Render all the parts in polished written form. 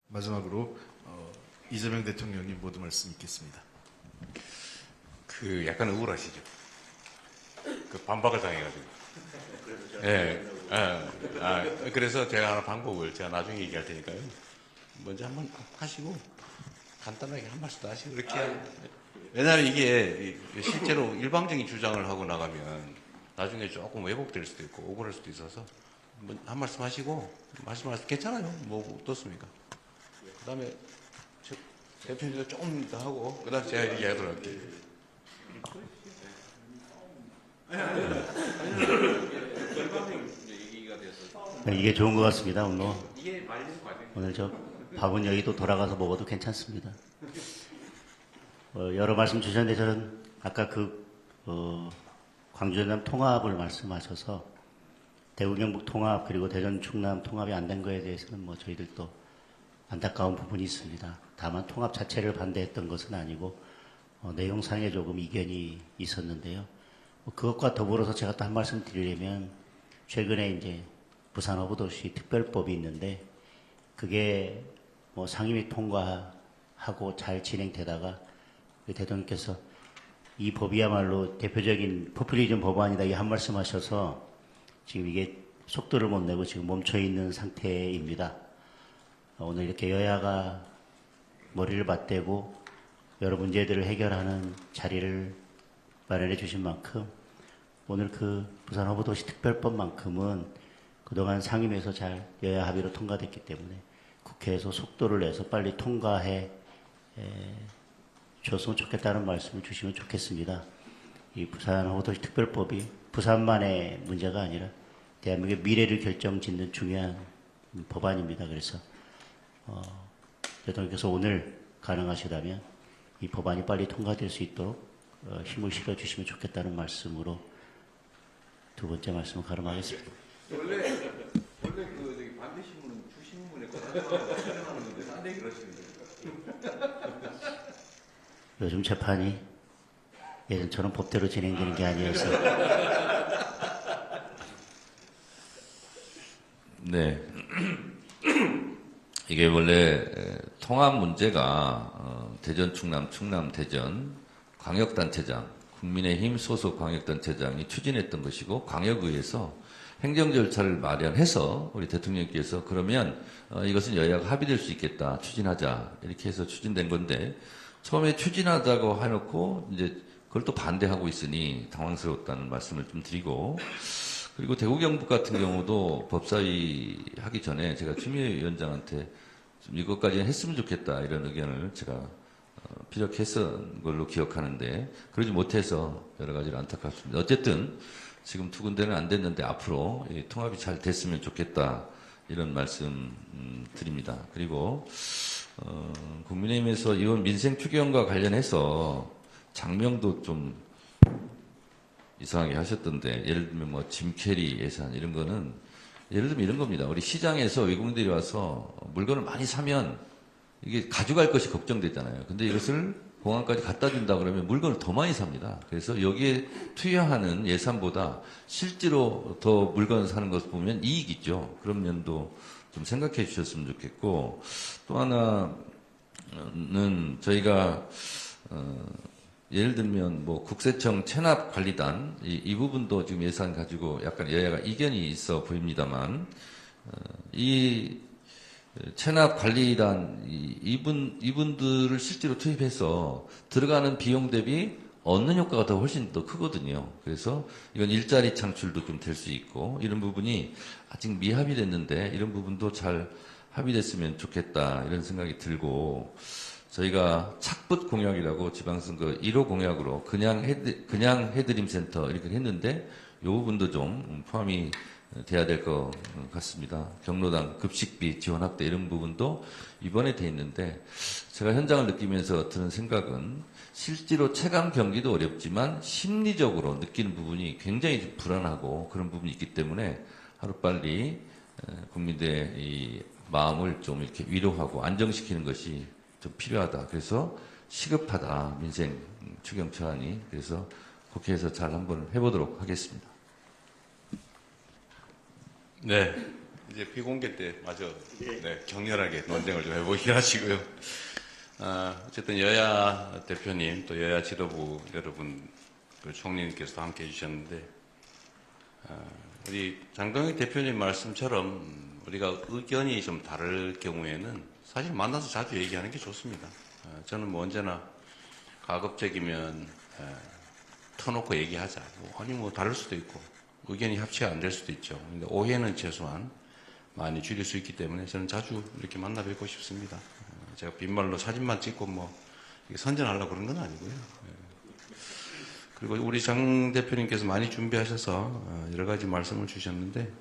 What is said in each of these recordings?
마지막으로 이재명 대통령님 모두 말씀 있겠습니다. 약간 우울하시죠? 반박을 당해가지고. 예. 그래서 제가 하나 방법을 제가 나중에 얘기할 테니까요. 먼저 한번 하시고, 간단하게 한 말씀 더 하시고, 그렇게 왜냐하면 이게 실제로 일방적인 주장을 하고 나가면 나중에 조금 왜곡될 수도 있고, 억울할 수도 있어서, 한 말씀 하시고, 말씀하셔도 괜찮아요. 뭐, 어떻습니까? 그 다음에, 대표님도 조금 더 하고, 그 다음에 제가 얘기하도록 할게요. 이게 좋은 것 같습니다. 오늘 저 밥은 여의도 돌아가서 먹어도 괜찮습니다. 여러 말씀 주셨는데 저는 아까 광주 전남 통합을 말씀하셔서 대구 경북 통합 그리고 대전 충남 통합이 안 된 거에 대해서는 뭐 저희들도 안타까운 부분이 있습니다. 다만 통합 자체를 반대했던 것은 아니고 내용상에 조금 이견이 있었는데요. 그것과 더불어서 제가 또 한 말씀 드리려면 최근에 이제 부산 어부도시 특별법이 있는데 그게 뭐 상임위 통과하고 잘 진행되다가 대통령께서 이 법이야말로 대표적인 포퓰리즘 법안이다 이 한 말씀 하셔서 지금 이게 속도를 못 내고 지금 멈춰 있는 상태입니다. 오늘 이렇게 여야가 머리를 맞대고 여러 문제들을 해결하는 자리를 마련해 주신 만큼 오늘 부산 어부도시 특별법만큼은 그동안 상임위에서 잘 여야 합의로 통과됐기 때문에 국회에서 속도를 내서 빨리 통과해 줬으면 좋겠다는 말씀을 주시면 좋겠습니다. 이 부산 어부도시 특별법이 부산만의 문제가 아니라 대한민국의 미래를 결정짓는 중요한 법안입니다. 그래서 대통령께서 오늘 가능하시다면 이 법안이 빨리 통과될 수 있도록 힘을 실어주시면 좋겠다는 말씀으로 두 번째 말씀을 가름하겠습니다. 원래 반대 신문은 주신문에 하는데 딴 얘기를 하시는데. 요즘 재판이 예전처럼 법대로 진행되는 게 아니어서. 네. 이게 원래 통합 문제가 대전, 충남, 충남, 대전 광역단체장, 국민의힘 소속 광역단체장이 추진했던 것이고 광역의회에서 행정 절차를 마련해서 우리 대통령께서 그러면 이것은 여야가 합의될 수 있겠다, 추진하자 이렇게 해서 추진된 건데 처음에 추진하자고 해놓고 이제 그걸 또 반대하고 있으니 당황스러웠다는 말씀을 좀 드리고 그리고 대구 경북 같은 경우도 법사위 하기 전에 제가 추미애 위원장한테 좀 이것까지는 했으면 좋겠다 이런 의견을 제가 피력했던 걸로 기억하는데 그러지 못해서 여러 가지로 안타깝습니다. 어쨌든 지금 두 군데는 안 됐는데 앞으로 통합이 잘 됐으면 좋겠다 이런 말씀 드립니다. 그리고 국민의힘에서 이번 민생 추경과 관련해서 장명도 좀 이상하게 하셨던데 예를 들면 뭐 짐캐리 예산 이런 거는 예를 들면 이런 겁니다. 우리 시장에서 외국인들이 와서 물건을 많이 사면 이게 가져갈 것이 걱정됐잖아요. 근데 이것을 공항까지 갖다 준다 그러면 물건을 더 많이 삽니다. 그래서 여기에 투여하는 예산보다 실제로 더 물건을 사는 것을 보면 이익이죠. 그런 면도 좀 생각해 주셨으면 좋겠고 또 하나는 저희가 예를 들면 뭐 국세청 체납관리단 이 부분도 지금 예산 가지고 약간 여야가 이견이 있어 보입니다만 이 체납관리단 이분들을 실제로 투입해서 들어가는 비용 대비 얻는 효과가 더 훨씬 더 크거든요. 그래서 이건 일자리 창출도 좀 될 수 있고 이런 부분이 아직 미합의됐는데 이런 부분도 잘 합의됐으면 좋겠다 이런 생각이 들고 저희가 착붙 공약이라고 지방선거 1호 공약으로 그냥 해드림 센터 이렇게 했는데 이 부분도 좀 포함이 돼야 될 것 같습니다. 경로당 급식비 지원 확대 이런 부분도 이번에 돼 있는데 제가 현장을 느끼면서 드는 생각은 실제로 체감 경기도 어렵지만 심리적으로 느끼는 부분이 굉장히 불안하고 그런 부분이 있기 때문에 하루빨리 국민들의 이 마음을 좀 이렇게 위로하고 안정시키는 것이 좀 필요하다. 그래서 시급하다. 민생 추경 처안이. 그래서 국회에서 잘 한번 해보도록 하겠습니다. 네. 이제 비공개 때 마저 네, 격렬하게 논쟁을 좀 해보긴 하시고요. 어쨌든 여야 대표님 또 여야 지도부 여러분 그 총리님께서도 함께 해주셨는데 우리 장동혁 대표님 말씀처럼 우리가 의견이 좀 다를 경우에는 사실 만나서 자주 얘기하는 게 좋습니다. 저는 뭐 언제나 가급적이면 터놓고 얘기하자. 아니 뭐 다를 수도 있고 의견이 합치가 안 될 수도 있죠. 근데 오해는 최소한 많이 줄일 수 있기 때문에 저는 자주 이렇게 만나 뵙고 싶습니다. 제가 빈말로 사진만 찍고 뭐 선전하려고 그런 건 아니고요. 그리고 우리 장 대표님께서 많이 준비하셔서 여러 가지 말씀을 주셨는데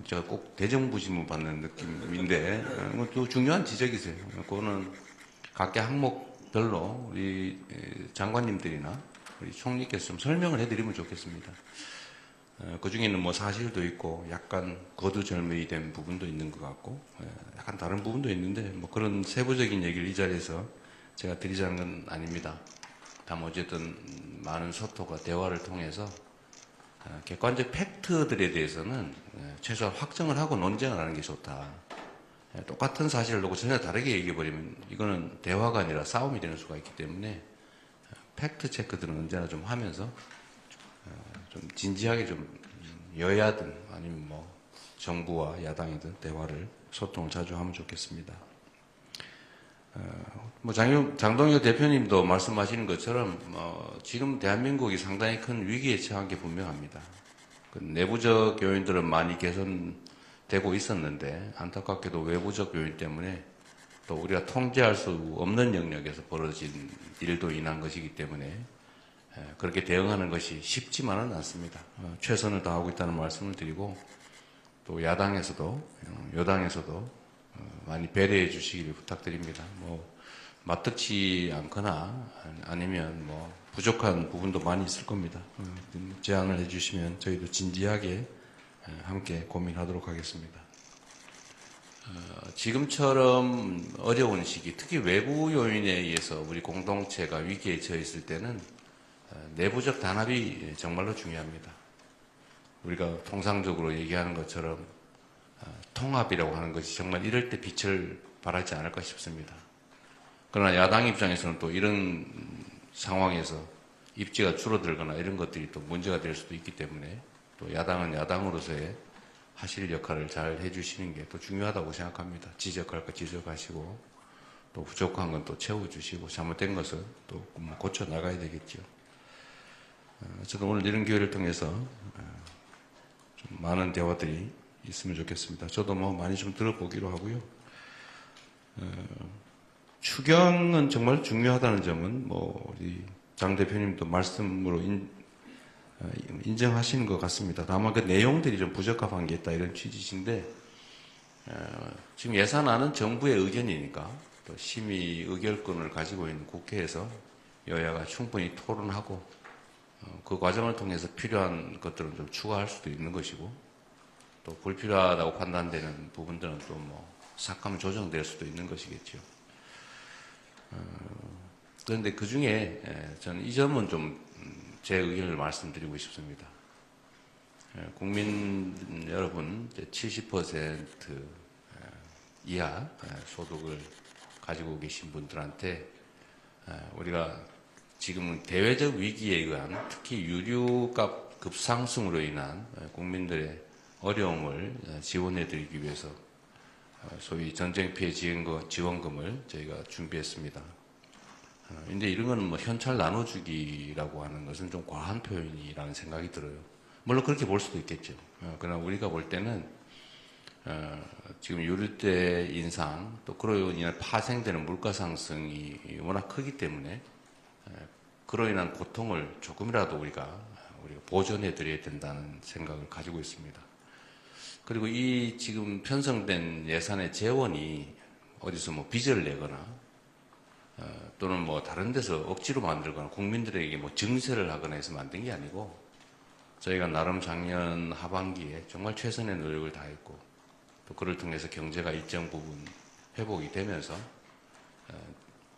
제가 꼭 대정부심을 받는 느낌인데 또 중요한 지적이세요. 그거는 각계 항목별로 우리 장관님들이나 우리 총리께서 좀 설명을 해드리면 좋겠습니다. 그 중에는 뭐 사실도 있고 약간 거두절미히 된 부분도 있는 것 같고 약간 다른 부분도 있는데 뭐 그런 세부적인 얘기를 이 자리에서 제가 드리자는 건 아닙니다. 다만 어쨌든 많은 소통과 대화를 통해서 객관적 팩트들에 대해서는 최소한 확정을 하고 논쟁을 하는 게 좋다. 똑같은 사실을 놓고 전혀 다르게 얘기해버리면 이거는 대화가 아니라 싸움이 되는 수가 있기 때문에 팩트 체크들은 언제나 좀 하면서 좀 진지하게 좀 여야든 아니면 뭐 정부와 야당이든 대화를 소통을 자주 하면 좋겠습니다. 뭐 장동혁 대표님도 말씀하시는 것처럼 지금 대한민국이 상당히 큰 위기에 처한 게 분명합니다. 그 내부적 요인들은 많이 개선되고 있었는데 안타깝게도 외부적 요인 때문에 또 우리가 통제할 수 없는 영역에서 벌어진 일도 인한 것이기 때문에 그렇게 대응하는 것이 쉽지만은 않습니다. 최선을 다하고 있다는 말씀을 드리고 또 야당에서도 여당에서도 많이 배려해 주시기를 부탁드립니다. 뭐 마뜩지 않거나 아니면 뭐 부족한 부분도 많이 있을 겁니다. 제안을 해주시면 저희도 진지하게 함께 고민하도록 하겠습니다. 지금처럼 어려운 시기, 특히 외부 요인에 의해서 우리 공동체가 위기에 처해 있을 때는 내부적 단합이 정말로 중요합니다. 우리가 통상적으로 얘기하는 것처럼 통합이라고 하는 것이 정말 이럴 때 빛을 발하지 않을까 싶습니다. 그러나 야당 입장에서는 또 이런 상황에서 입지가 줄어들거나 이런 것들이 또 문제가 될 수도 있기 때문에 또 야당은 야당으로서의 하실 역할을 잘 해주시는 게 또 중요하다고 생각합니다. 지적할 거 지적하시고 또 부족한 건 또 채워주시고 잘못된 것은 또 고쳐 나가야 되겠죠. 저도 오늘 이런 기회를 통해서 좀 많은 대화들이 있으면 좋겠습니다. 저도 뭐 많이 좀 들어보기로 하고요. 추경은 정말 중요하다는 점은 뭐 우리 장 대표님도 말씀으로 인정하시는 것 같습니다. 다만 그 내용들이 좀 부적합한 게 있다 이런 취지신데 지금 예산안은 정부의 의견이니까 또 심의 의결권을 가지고 있는 국회에서 여야가 충분히 토론하고 그 과정을 통해서 필요한 것들은 좀 추가할 수도 있는 것이고 또 불필요하다고 판단되는 부분들은 또 뭐 삭감 조정될 수도 있는 것이겠죠. 그런데 그 중에 저는 이 점은 좀 제 의견을 말씀드리고 싶습니다. 국민 여러분 70% 이하 소득을 가지고 계신 분들한테 우리가 지금 대외적 위기에 의한 특히 유류값 급상승으로 인한 국민들의 어려움을 지원해드리기 위해서 소위 전쟁 피해 지원금을 저희가 준비했습니다. 근데 이런 거는 뭐 현찰 나눠주기라고 하는 것은 좀 과한 표현이라는 생각이 들어요. 물론 그렇게 볼 수도 있겠죠. 그러나 우리가 볼 때는 지금 유류대 인상 또 그로 인해 파생되는 물가 상승이 워낙 크기 때문에 그로 인한 고통을 조금이라도 우리가 보전해드려야 된다는 생각을 가지고 있습니다. 그리고 이 지금 편성된 예산의 재원이 어디서 뭐 빚을 내거나 또는 뭐 다른 데서 억지로 만들거나 국민들에게 뭐 증세를 하거나 해서 만든 게 아니고 저희가 나름 작년 하반기에 정말 최선의 노력을 다했고 또 그를 통해서 경제가 일정 부분 회복이 되면서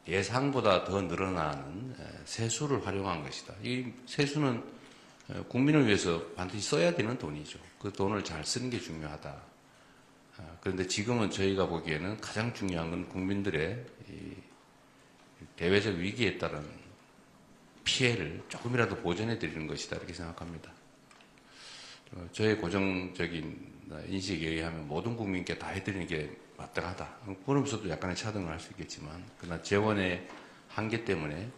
예상보다 더 늘어나는 세수를 활용한 것이다. 이 세수는 국민을 위해서 반드시 써야 되는 돈이죠. 그 돈을 잘 쓰는 게 중요하다. 그런데 지금은 저희가 보기에는 가장 중요한 건 국민들의 이 대외적 위기에 따른 피해를 조금이라도 보전해 드리는 것이다 이렇게 생각합니다. 저의 고정적인 인식에 의하면 모든 국민께 다 해드리는 게 마땅하다. 그러면서도 약간의 차등을 할 수 있겠지만 그러나 재원의 한계 때문에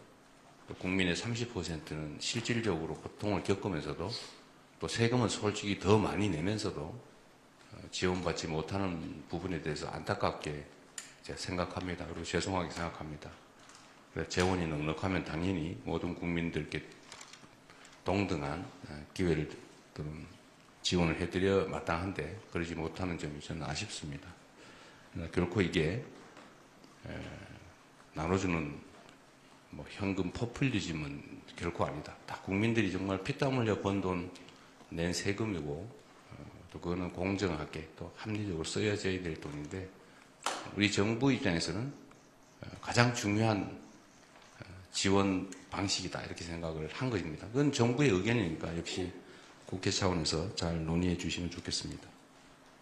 국민의 30%는 실질적으로 고통을 겪으면서도 또 세금은 솔직히 더 많이 내면서도 지원받지 못하는 부분에 대해서 안타깝게 제가 생각합니다. 그리고 죄송하게 생각합니다. 재원이 넉넉하면 당연히 모든 국민들께 동등한 기회를 또는 지원을 해드려 마땅한데 그러지 못하는 점이 저는 아쉽습니다. 결코 이게 나눠주는 뭐 현금 포퓰리즘은 결코 아니다. 다 국민들이 정말 피땀 흘려 번 돈 낸 세금이고 또 그거는 공정하게 또 합리적으로 쓰여져야 될 돈인데 우리 정부 입장에서는 가장 중요한 지원 방식이다 이렇게 생각을 한 것입니다. 그건 정부의 의견이니까 역시 국회 차원에서 잘 논의해 주시면 좋겠습니다.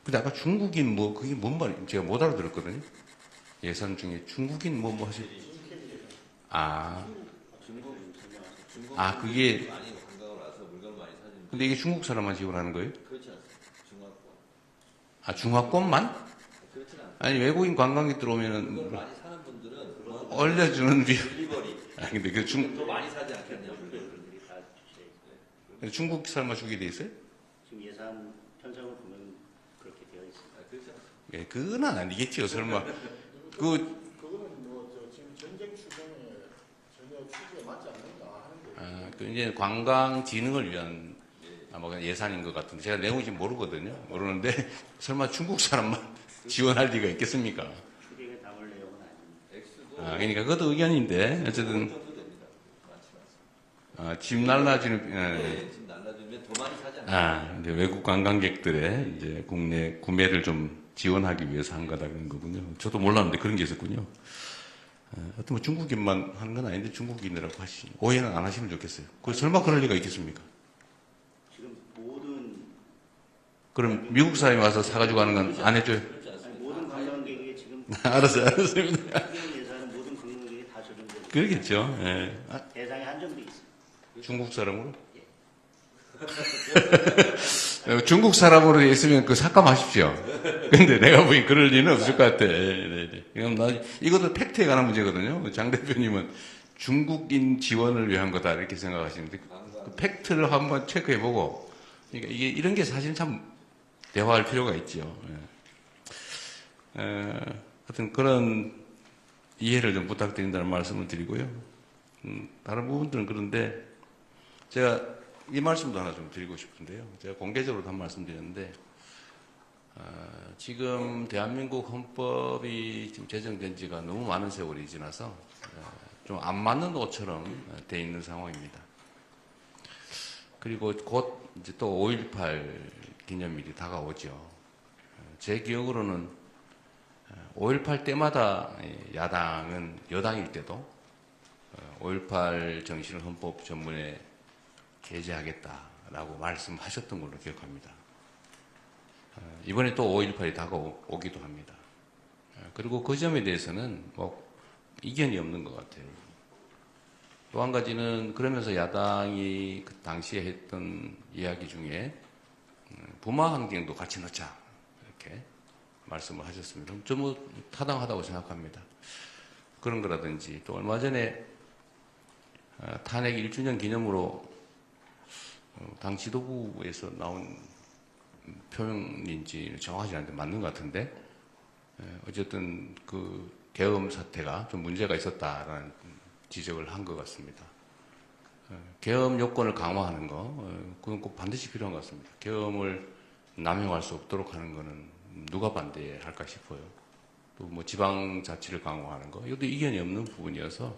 근데 아까 중국인 뭐 그게 뭔 말인지 제가 못 알아들었거든요. 예산 중에 중국인 뭐 하실 그게 근데 이게 중국 사람만 지원하는 거예요? 그렇지 않습니다. 중화권. 중화권만? 그렇진 않습니다. 아니 외국인 관광객 들어오면은 그걸 많이 사는 분들은 올려주는 딜리버리. 근데 그 더 많이 사지 않겠냐. 분들이 다 주셔야 중국 사람만 주게 돼 있어요? 지금 예산 편성을 보면 그렇게 되어 있습니다. 그렇지 않습니다. 예, 그건 아니겠죠 설마. 그거는 지금 전쟁 추정에 전혀 취지에 맞지 않는다 하는 거예요. 이제 관광 진흥을 위한 뭐 예산인 것 같은데 제가 내용이 지금 모르는데 설마 중국 사람만 지원할 리가 있겠습니까? 추경에 담을 내용은 아닙니다. 액수도 그러니까 그것도 의견인데 어쨌든 정도 됩니다. 많지 않습니다. 집 날라주는 네, 지금 날라주면 더 많이 사지 않습니다. 이제 외국 관광객들의 이제 국내 구매를 좀 지원하기 위해서 한 거다 그런 거군요. 저도 몰랐는데 그런 게 있었군요. 어떤 뭐 중국인만 하는 건 아닌데 중국인이라고 하시 오해는 안 하시면 좋겠어요. 그 설마 그럴 리가 있겠습니까? 지금 모든 그럼 미국 사람이 와서 사가지고 가는 건 안 해줘요? 그렇지 않습니다. 모든 관광객이 지금 알았습니다. 추경 예산은 모든 관광객이 다 적용되고 그러겠죠. 예. 대상이 한정돼 있습니다. 중국 사람으로? 중국 사람으로 있으면 그 삭감하십시오. 근데 내가 보기엔 그럴 리는 없을 것 같아. 네. 그럼 이것도 팩트에 관한 문제거든요. 장 대표님은 중국인 지원을 위한 거다 이렇게 생각하시는데 그 팩트를 한번 체크해보고 그러니까 이게 이런 게 사실 참 대화할 필요가 있죠. 하여튼 그런 이해를 좀 부탁드린다는 말씀을 드리고요. 다른 부분들은 그런데 제가 이 말씀도 하나 좀 드리고 싶은데요. 제가 공개적으로도 한 말씀 드렸는데, 지금 대한민국 헌법이 지금 제정된 지가 너무 많은 세월이 지나서 좀 안 맞는 옷처럼 돼 있는 상황입니다. 그리고 곧 이제 또 5.18 기념일이 다가오죠. 제 기억으로는 5.18 때마다 야당은 여당일 때도 5.18 정신을 헌법 전문에 게재하겠다라고 말씀하셨던 걸로 기억합니다. 이번에 또 5.18이 다가오기도 합니다. 그리고 그 점에 대해서는 뭐 이견이 없는 것 같아요. 또 한 가지는 그러면서 야당이 그 당시에 했던 이야기 중에 부마 환경도 같이 넣자 이렇게 말씀을 하셨습니다. 좀 뭐 타당하다고 생각합니다. 그런 거라든지 또 얼마 전에 탄핵 1주년 기념으로 당 지도부에서 나온 표현인지 정확하지 않은데 맞는 것 같은데 어쨌든 그 계엄 사태가 좀 문제가 있었다라는 지적을 한 것 같습니다. 계엄 요건을 강화하는 거 그건 꼭 반드시 필요한 것 같습니다. 계엄을 남용할 수 없도록 하는 거는 누가 반대할까 싶어요. 또 뭐 지방자치를 강화하는 거 이것도 이견이 없는 부분이어서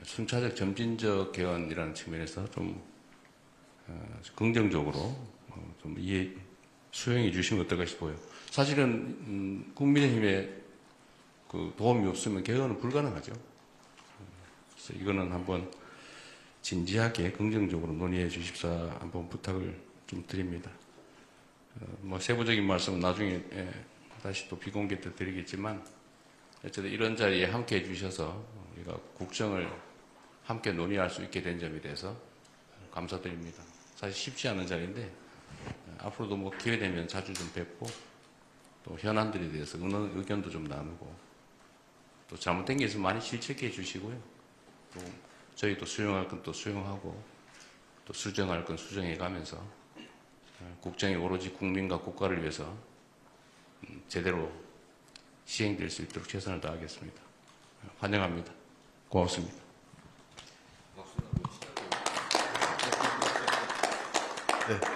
순차적 점진적 개헌이라는 측면에서 좀 긍정적으로 좀 수용해 주시면 어떨까 싶어요. 사실은 국민의힘에 그 도움이 없으면 개헌은 불가능하죠. 그래서 이거는 한번 진지하게 긍정적으로 논의해 주십사 한번 부탁을 좀 드립니다. 뭐 세부적인 말씀은 나중에 다시 또 비공개 때 드리겠지만 어쨌든 이런 자리에 함께 해주셔서 우리가 국정을 함께 논의할 수 있게 된 점에 대해서 감사드립니다. 사실 쉽지 않은 자리인데 앞으로도 뭐 기회 되면 자주 좀 뵙고 또 현안들에 대해서 의견도 좀 나누고 또 잘못된 게 있으면 많이 실책해 주시고요. 또 저희도 수용할 건 또 수용하고 또 수정할 건 수정해 가면서 국정이 오로지 국민과 국가를 위해서 제대로 시행될 수 있도록 최선을 다하겠습니다. 환영합니다. 고맙습니다. 네.